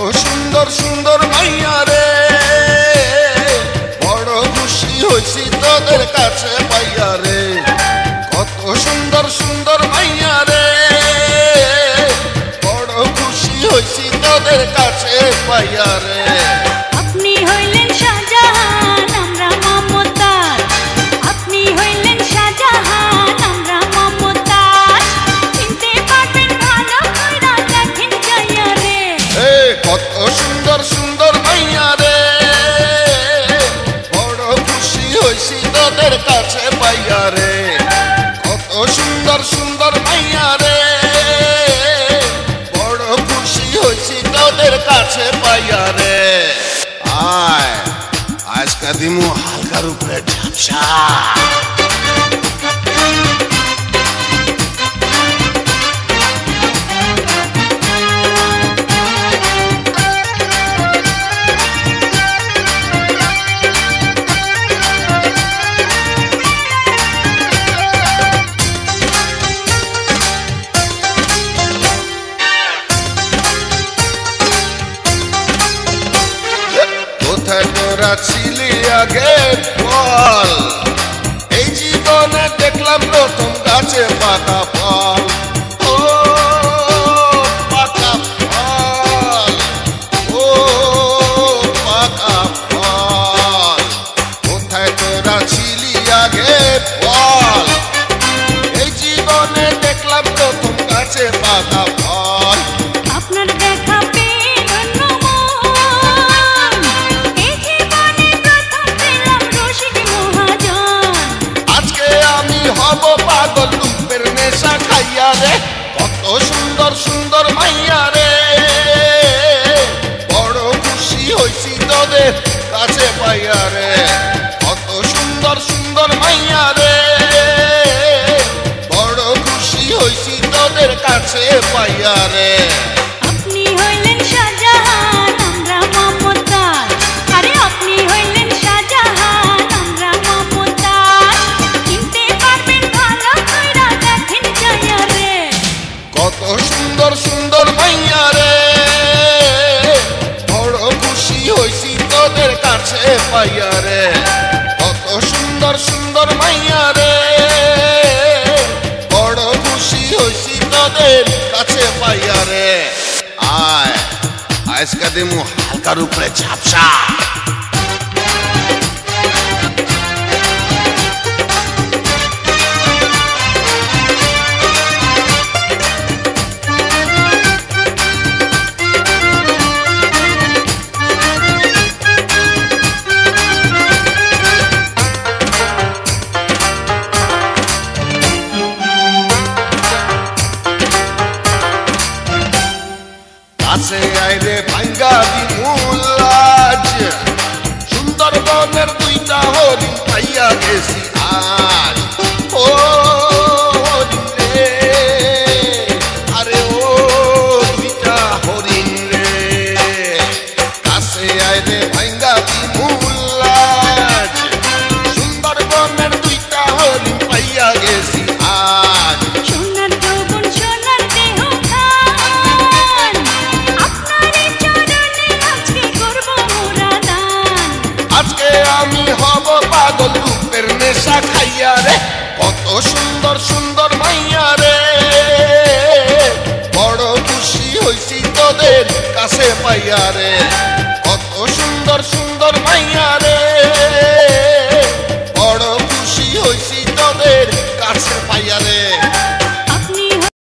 সুন্দর সুন্দর মাইয়া রে, বড় খুশি হইছি তোদের কাছে পাইয়া রে। কত সুন্দর সুন্দর মাইয়া রে, বড় খুশি হইছি তোদের কাছে পাইয়া রে। আপনি হইলেন শাহজাহান, আমরা মমতাজ। আপনি হইলেন শাহজাহান, আমরা মমতাজ। চিনতে পারবেন ভালো কইরা দেখেন যাইয়া রে। কত সুন্দর সুন্দর মাইয়া রে, বড় খুশি হইছি তোদের কাছে পাইয়া রে। কত সুন্দর সুন্দর মাইয়া রে, বড় খুশি হইছি তোদের কাছে পাইয়া রে। আয় আজকা দিমু হালকার উপরে ঝাপসা। কোথায় তোরা ছিলি আগে বল, এই জীবনে দেখলাম প্রথম গাছে পাকা ফল। ও পাকা ফল, ও পাকা ফল। কোথায় তোরা ছিলি আগে বল, এই জীবনে দেখলাম প্রথম গাছে পাকা ফল। আপনার দেখা পেয়ে ধন্য মন, এই জীবনে প্রথম পেলাম রসিক মহাজন। আজকে আমি হব পাগল রূপের নেশা খাইয়া রে। কত সুন্দর সুন্দর মাইয়া রে, বড় খুশি হইছি তোদের কাছে পাইয়া রে। কত সুন্দর সুন্দর মাইয়া রে, বড় খুশি হইছি তোদের কাছে পাইয়া রে। আপনি হইলেন শাহজাহান, আমরা মমতাজ। আরে আপনি হইলেন শাহজাহান, আমরা মমতাজ। চিনতে পারবেন ভালো কইরা দেখেন যাইয়া রে। কত সুন্দর সুন্দর মাইয়া রে, বড় খুশি হইছি তোদের কাছে পাইয়া রে। কত সুন্দর সুন্দর মাইয়া রে, বড় খুশি হইছি তোদের কাছে পাইয়া রে। আয় আজকা দিমু হালকার উপরে ঝাপসা। কাছে আইরে ভাঙ্গা দিমুলাজ, সুন্দরবনের দুইটা হরিণ পাইয়া গেছি আজ। ও হরিণ রে, আরে ও দুইটা হরিণ রে। কাছে আইরে ভাঙ্গা দিমুলাজ, সুন্দরবনের দুইটা হরিণ পাইয়া গেছি আজ। সোনার যৌবন সোনার দেহ খান, আপনারই চরণে আজকে করব মোরা দান। আজকে আমি হব পাগল রূপের নেশা খাইয়া রে। কত সুন্দর সুন্দর মাইয়া রে, বড় খুশি হইছি তোদের কাছে পাইয়া রে। কত সুন্দর সুন্দর মাইয়া